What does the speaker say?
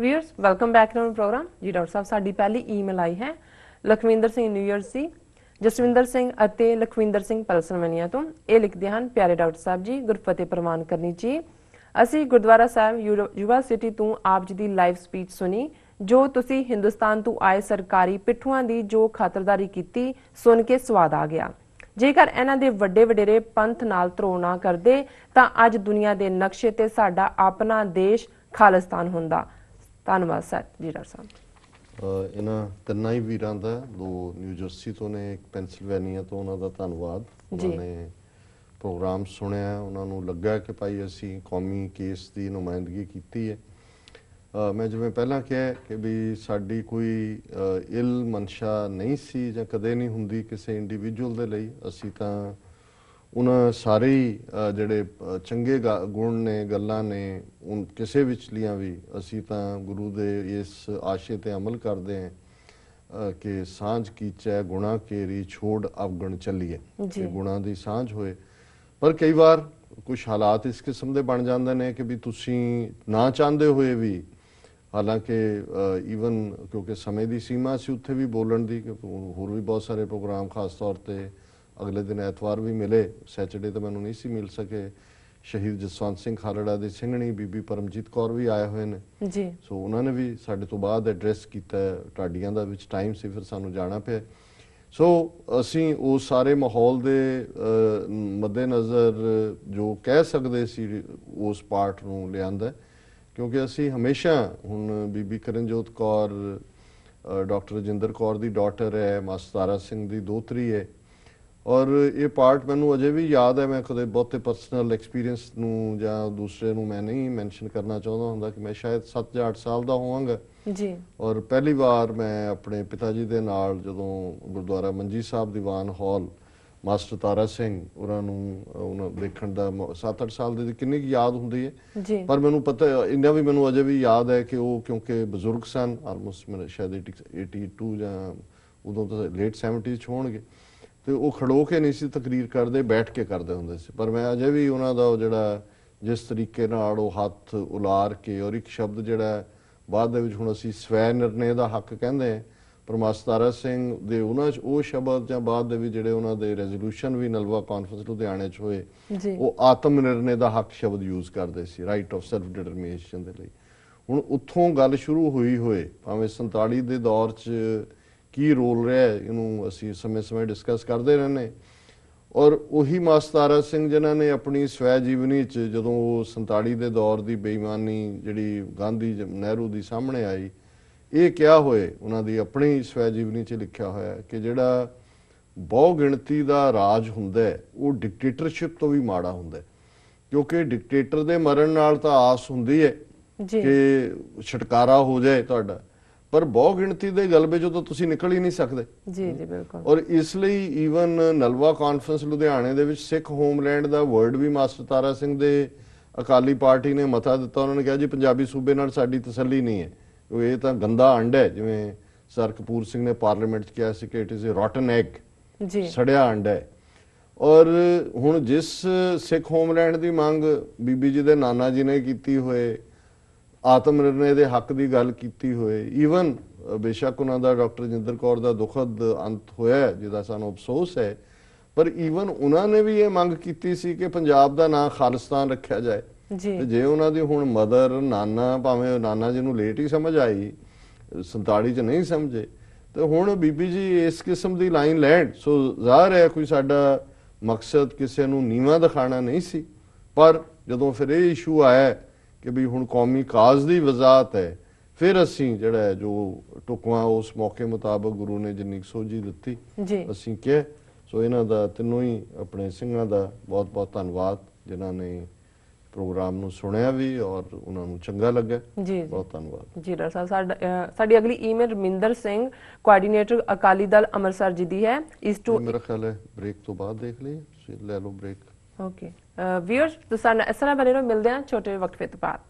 Viewers welcome back to program जी। Doctor साहब साडी पहली ईमेल आई है लखविंदर सिंह न्यूयॉर्क सी, जसविंदर सिंह ਅਤੇ ਲਖਵਿੰਦਰ ਸਿੰਘ ਪਲਸਨਵਨੀਆ ਤੋਂ। ਇਹ ਲਿਖਦੇ ਹਨ, ਪਿਆਰੇ ਡਾਕਟਰ ਸਾਹਿਬ ਜੀ ਗੁਰਫਤਿਹ ਪ੍ਰਵਾਨ ਕਰਨੀ ਜੀ। ਅਸੀਂ ਗੁਰਦੁਆਰਾ ਸਾਹਿਬ ਯੂਵਾ ਸਿਟੀ ਤੋਂ ਆਪ ਜੀ ਦੀ ਲਾਈਵ ਸਪੀਚ ਸੁਣੀ, ਜੋ ਤੁਸੀਂ ਹਿੰਦੁਸਤਾਨ ਤੋਂ ਆਏ ਸਰਕਾਰੀ ਪਿੱਠੂਆਂ ਦੀ ਜੋ ਖਾਤਰਦਾਰੀ ਕੀਤੀ ਸੁਣ ਕੇ ਸਵਾਦ ਆ ਗਿਆ। ਜੇਕਰ ਇਹਨਾਂ ਦੇ ਵੱਡੇ ਵਡੇਰੇ ਪੰਥ ਨਾਲ ਧਰੋਹ ਨਾ ਕਰਦੇ ਤਾਂ ਅੱਜ ਦੁਨੀਆ ਦੇ ਨਕਸ਼ੇ ਤੇ ਸਾਡਾ ਆਪਣਾ ਦੇਸ਼ ਖਾਲਿਸਤਾਨ ਹੁੰਦਾ। ਧੰਨਵਾਦ ਸਰ ਜੀ ਡਾਕਟਰ ਸਾਹਿਬ। ਇਹਨਾਂ ਤਿੰਨਾਂ ਹੀ ਵੀਰਾਂ ਦਾ, ਦੋ ਨਿਊ ਜਰਸੀ ਤੋਂ ਨੇ, ਇੱਕ ਪੈਨਸਿਲਵੇਨੀਆ ਤੋਂ, ਉਹਨਾਂ ਦਾ ਧੰਨਵਾਦ। ਉਹਨਾਂ ਨੇ ਪ੍ਰੋਗਰਾਮ ਸੁਣਿਆ, ਉਹਨਾਂ ਨੂੰ ਲੱਗਾ ਕਿ ਭਾਈ ਅਸੀਂ ਕੌਮੀ ਕੇਸ ਦੀ ਨੁਮਾਇੰਦਗੀ ਕੀਤੀ ਹੈ। ਮੈਂ ਜਿਵੇਂ ਪਹਿਲਾਂ ਕਿਹਾ ਕਿ ਵੀ ਸਾਡੀ ਕੋਈ ਇਲ ਮਨਸ਼ਾ ਨਹੀਂ ਸੀ ਜਾਂ ਕਦੇ ਨਹੀਂ ਹੁੰਦੀ ਕਿਸੇ ਇੰਡੀਵਿਜੂਅਲ ਦੇ ਲਈ। ਅਸੀਂ ਤਾਂ ਉਹਨਾਂ ਸਾਰੇ ਹੀ ਜਿਹੜੇ ਚੰਗੇ ਗੁਣ ਨੇ, ਗੱਲਾਂ ਨੇ, ਕਿਸੇ ਵਿਚਲੀਆਂ ਵੀ ਅਸੀਂ ਤਾਂ ਗੁਰੂ ਦੇ ਇਸ ਆਸ਼ੇ ਤੇ ਅਮਲ ਕਰਦੇ ਹਾਂ ਕਿ ਸਾਂਝ ਕੀਚੈ ਗੁਣਾ ਕੇਰੀ ਛੋੜ ਅਵਗਣ ਚੱਲੀਏ, ਕਿ ਗੁਣਾ ਦੀ ਸਾਂਝ ਹੋਏ। ਪਰ ਕਈ ਵਾਰ ਕੁਝ ਹਾਲਾਤ ਇਸ ਕਿਸਮ ਦੇ ਬਣ ਜਾਂਦੇ ਨੇ ਕਿ ਵੀ ਤੁਸੀਂ ਨਾ ਚਾਹੁੰਦੇ ਹੋਏ ਵੀ, ਹਾਲਾਂਕਿ ਈਵਨ ਕਿਉਂਕਿ ਸਮੇਂ ਦੀ ਸੀਮਾ ਸੀ ਉੱਥੇ ਵੀ ਬੋਲਣ ਦੀ, ਹੋਰ ਵੀ ਬਹੁਤ ਸਾਰੇ ਪ੍ਰੋਗਰਾਮ ਖਾਸ ਤੌਰ ਤੇ ਅਗਲੇ ਦਿਨ ਐਤਵਾਰ ਵੀ ਮਿਲੇ, ਸੈਚਰਡੇ ਤਾਂ ਮੈਨੂੰ ਨਹੀਂ ਸੀ ਮਿਲ ਸਕੇ। ਸ਼ਹੀਦ ਜਸਵੰਤ ਸਿੰਘ ਖਾਲੜਾ ਦੀ ਸਿੰਘਣੀ ਬੀਬੀ ਪਰਮਜੀਤ ਕੌਰ ਵੀ ਆਏ ਹੋਏ ਨੇ ਜੀ, ਸੋ ਉਹਨਾਂ ਨੇ ਵੀ ਸਾਡੇ ਤੋਂ ਬਾਅਦ ਐਡਰੈਸ ਕੀਤਾ। ਢਾਡੀਆਂ ਦਾ ਵਿੱਚ ਟਾਈਮ ਸੀ, ਫਿਰ ਸਾਨੂੰ ਜਾਣਾ ਪਿਆ। ਸੋ ਅਸੀਂ ਉਸ ਸਾਰੇ ਮਾਹੌਲ ਦੇ ਮੱਦੇਨਜ਼ਰ ਜੋ ਕਹਿ ਸਕਦੇ ਸੀ ਉਸ ਪਾਰਟ ਨੂੰ ਲਿਆਂਦਾ, ਕਿਉਂਕਿ ਅਸੀਂ ਹਮੇਸ਼ਾ, ਹੁਣ ਬੀਬੀ ਕਰਨਜੋਤ ਕੌਰ ਡਾਕਟਰ ਰਜਿੰਦਰ ਕੌਰ ਦੀ ਡਾਟਰ ਹੈ, ਮਾਸਟਰ ਤਾਰਾ ਸਿੰਘ ਦੀ ਦੋਤਰੀ ਹੈ, ਔਰ ਇਹ ਪਾਰਟ ਮੈਨੂੰ ਅਜੇ ਵੀ ਯਾਦ ਹੈ। ਮੈਂ ਕਦੇ ਬਹੁਤੇ ਪਰਸਨਲ ਐਕਸਪੀਰੀਅੰਸ ਨੂੰ ਜਾਂ ਦੂਸਰੇ ਨੂੰ ਮੈਂ ਨਹੀਂ ਮੈਂਸ਼ਨ ਕਰਨਾ ਚਾਹੁੰਦਾ ਹੁੰਦਾ ਕਿ ਮੈਂ ਸ਼ਾਇਦ 7 ਜਾਂ 8 ਸਾਲ ਦਾ ਹੋਵਾਂਗਾ ਜੀ। ਔਰ ਪਹਿਲੀ ਵਾਰ ਮੈਂ ਆਪਣੇ ਪਿਤਾ ਜੀ ਦੇ ਨਾਲ ਜਦੋਂ ਗੁਰਦੁਆਰਾ ਮੰਜੀ ਸਾਹਿਬ ਦੀਵਾਨ ਹਾਲ ਮਾਸਟਰ ਤਾਰਾ ਸਿੰਘ ਉਹਨਾਂ ਨੂੰ ਦੇਖਣ ਦਾ 7-8 ਸਾਲ ਦੀ ਕਿੰਨੀ ਕੁ ਯਾਦ ਹੁੰਦੀ ਹੈ, ਪਰ ਮੈਨੂੰ ਪਤਾ ਇੰਨਾ ਵੀ ਮੈਨੂੰ ਅਜੇ ਵੀ ਯਾਦ ਹੈ ਕਿ ਉਹ ਕਿਉਂਕਿ ਬਜ਼ੁਰਗ ਸਨ, ਆਲਮੋਸਟ ਮੇਰੇ ਸ਼ਾਇਦ 82 ਜਾਂ ਉਦੋਂ ਤਾਂ ਲੇਟ 70s ਹੋਣਗੇ, ਤੇ ਉਹ ਖੜੋ ਕੇ ਨਹੀਂ ਸੀ ਤਕਰੀਰ ਕਰਦੇ, ਬੈਠ ਕੇ ਕਰਦੇ ਹੁੰਦੇ ਸੀ। ਪਰ ਮੈਂ ਅਜੇ ਵੀ ਉਹਨਾਂ ਦਾ ਜਿਹੜਾ ਜਿਸ ਤਰੀਕੇ ਨਾਲ ਉਹ ਹੱਥ ਉਲਾਰ ਕੇ, ਔਰ ਇੱਕ ਸ਼ਬਦ ਜਿਹੜਾ ਬਾਅਦ ਦੇ ਵਿੱਚ ਹੁਣ ਅਸੀਂ ਸਵੈ ਨਿਰਣੇ ਦਾ ਹੱਕ ਕਹਿੰਦੇ ਹਾਂ, ਪਰ ਮਾਸਟਰ ਤਾਰਾ ਸਿੰਘ ਦੇ ਉਹਨਾਂ 'ਚ ਉਹ ਸ਼ਬਦ ਜਾਂ ਬਾਅਦ ਦੇ ਵਿੱਚ ਜਿਹੜੇ ਉਹਨਾਂ ਦੇ ਰੈਜ਼ੋਲੂਸ਼ਨ ਵੀ ਨਲਵਾ ਕਾਨਫਰੰਸ ਲੁਧਿਆਣੇ 'ਚ ਹੋਏ, ਉਹ ਆਤਮ ਨਿਰਣੇ ਦਾ ਹੱਕ ਸ਼ਬਦ ਯੂਜ਼ ਕਰਦੇ ਸੀ, ਰਾਈਟ ਆਫ ਸੈਲਫ ਡਿਟਰਮੀਨੇਸ਼ਨ ਦੇ ਲਈ। ਹੁਣ ਉੱਥੋਂ ਗੱਲ ਸ਼ੁਰੂ ਹੋਏ ਭਾਵੇਂ 47 ਦੇ ਦੌਰ 'ਚ ਕੀ ਰੋਲ ਰਿਹਾ ਇਹਨੂੰ ਅਸੀਂ ਸਮੇਂ-ਸਮੇਂ ਡਿਸਕਸ ਕਰਦੇ ਰਹਿੰਦੇ। ਔਰ ਉਹੀ ਮਾਸਟਰ ਤਾਰਾ ਸਿੰਘ ਜਿਨ੍ਹਾਂ ਨੇ ਆਪਣੀ ਸਵੈ ਜੀਵਨੀ 'ਚ ਜਦੋਂ ਉਹ 47 ਦੇ ਦੌਰ ਦੀ ਬੇਈਮਾਨੀ ਜਿਹੜੀ ਗਾਂਧੀ ਨਹਿਰੂ ਦੀ ਸਾਹਮਣੇ ਆਈ, ਇਹ ਕਿਹਾ ਹੋਏ ਉਹਨਾਂ ਦੀ ਆਪਣੀ ਸਵੈ ਜੀਵਨੀ 'ਚ ਲਿਖਿਆ ਹੋਇਆ ਕਿ ਜਿਹੜਾ ਬਹੁ ਗਿਣਤੀ ਦਾ ਰਾਜ ਹੁੰਦਾ ਉਹ ਡਿਕਟੇਟਰਸ਼ਿਪ ਤੋਂ ਵੀ ਮਾੜਾ ਹੁੰਦਾ, ਕਿਉਂਕਿ ਡਿਕਟੇਟਰ ਦੇ ਮਰਨ ਨਾਲ ਤਾਂ ਆਸ ਹੁੰਦੀ ਹੈ ਕਿ ਛੁਟਕਾਰਾ ਹੋ ਜਾਏ ਤੁਹਾਡਾ, ਪਰ ਬਹੁ ਗਿਣਤੀ ਦੇ ਗਲਬੇ ਚੋਂ ਤਾਂ ਤੁਸੀਂ ਨਿਕਲ ਹੀ ਨਹੀਂ ਸਕਦੇ ਜੀ। ਬਿਲਕੁਲ। ਔਰ ਇਸ ਲਈ ਈਵਨ ਨਲਵਾ ਕਾਨਫਰੰਸ ਲੁਧਿਆਣੇ ਦੇ ਵਿੱਚ ਸਿੱਖ ਹੋਮਲੈਂਡ ਦਾ ਵਰਡ ਵੀ ਮਾਸਟਰ ਤਾਰਾ ਸਿੰਘ ਦੇ ਅਕਾਲੀ ਪਾਰਟੀ ਨੇ ਮਤਾ ਦਿੱਤਾ। ਉਹਨਾਂ ਨੇ ਕਿਹਾ ਜੀ ਪੰਜਾਬੀ ਸੂਬੇ ਨਾਲ ਸਾਡੀ ਤਸੱਲੀ ਨਹੀਂ ਹੈ, ਇਹ ਤਾਂ ਗੰਦਾ ਅੰਡਾ ਹੈ, ਜਿਵੇਂ ਸਰ ਕਪੂਰ ਸਿੰਘ ਨੇ ਪਾਰਲੀਮੈਂਟ 'ਚ ਕਿਹਾ ਸੀ ਕਿ it is a rotten egg, ਸੜਿਆ ਅੰਡਾ ਹੈ। ਔਰ ਹੁਣ ਜਿਸ ਸਿੱਖ ਹੋਮਲੈਂਡ ਦੀ ਮੰਗ ਬੀਬੀ ਜੀ ਦੇ ਨਾਨਾ ਜੀ ਨੇ ਕੀਤੀ ਹੋਏ, ਆਤਮ ਨਿਰਣੇ ਦੇ ਹੱਕ ਦੀ ਗੱਲ ਕੀਤੀ ਹੋਏ, ਈਵਨ ਬੇਸ਼ੱਕ ਉਹਨਾਂ ਦਾ ਡਾਕਟਰ ਰਜਿੰਦਰ ਕੌਰ ਦਾ ਦੁਖਦ ਅੰਤ ਹੋਇਆ ਜਿਹਦਾ ਸਾਨੂੰ ਅਫਸੋਸ ਹੈ, ਪਰ ਈਵਨ ਉਹਨਾਂ ਨੇ ਵੀ ਇਹ ਮੰਗ ਕੀਤੀ ਸੀ ਕਿ ਪੰਜਾਬ ਦਾ ਨਾਂ ਖਾਲਿਸਤਾਨ ਰੱਖਿਆ ਜਾਏ। ਤੇ ਜੇ ਉਹਨਾਂ ਦੀ ਹੁਣ ਮਦਰ, ਨਾਨਾ, ਭਾਵੇਂ ਨਾਨਾ ਜੀ ਨੂੰ ਲੇਟ ਹੀ ਸਮਝ ਆਈ, 47 'ਚ ਨਹੀਂ ਸਮਝੇ, ਤੇ ਹੁਣ ਬੀਬੀ ਜੀ ਇਸ ਕਿਸਮ ਦੀ ਲਾਈਨ ਲੈਣ, ਸੋ ਜ਼ਾਹਰ ਹੈ ਕੋਈ ਸਾਡਾ ਮਕਸਦ ਕਿਸੇ ਨੂੰ ਨੀਵਾਂ ਦਿਖਾਣਾ ਨਹੀਂ ਸੀ। ਪਰ ਜਦੋਂ ਫਿਰ ਇਹ ਇਸ਼ੂ ਆਇਆ ਕਿ ਵੀ ਹੁਣ ਕੌਮੀ ਕਾਜ਼ ਦੀ ਵਜ਼ਾਹਤ ਹੈ, ਫਿਰ ਅਸੀਂ ਜਿਹੜਾ ਜੋ ਟੁਕਵਾਂ ਉਸ ਮੌਕੇ ਮੁਤਾਬਕ ਗੁਰੂ ਨੇ ਜਿੰਨੀ ਸੋਝੀ ਦਿੱਤੀ ਅਸੀਂ ਕਿਹਾ। ਸੋ ਇਹਨਾਂ ਦਾ ਤਿੰਨੋਂ ਹੀ ਆਪਣੇ ਸਿੰਘਾਂ ਦਾ ਬਹੁਤ ਬਹੁਤ ਧੰਨਵਾਦ ਜਿਨ੍ਹਾਂ ਨੇ ਪ੍ਰੋਗਰਾਮ ਨੂੰ ਸੁਣਿਆ ਵੀ ਔਰ ਉਹਨਾਂ ਨੂੰ ਚੰਗਾ ਲੱਗਾ ਜੀ। ਬਹੁਤ ਧੰਨਵਾਦ ਜੀ ਡਾਕਟਰ ਸਾਹਿਬ। ਸਾਡੀ ਅਗਲੀ ਈਮੇਲ ਰਮਿੰਦਰ ਸਿੰਘ, ਕੋਆਰਡੀਨੇਟਰ ਅਕਾਲੀ ਦਲ ਅੰਮ੍ਰਿਤਸਰ ਜੀ ਦੀ ਹੈ। ਇਸ ਤੋਂ ਮੇਰਾ ਖਿਆਲ ਹੈ ਬ੍ਰੇਕ ਤੋਂ ਬਾਅਦ ਦੇਖ ਲਈਏ, ਲੈ ਲਓ ਬ੍ਰੇਕ। ਓਕੇ व्यूअर्स, तो साडे इस तरह बने रहो, मिलते हैं छोटे वक्त फिर बाद।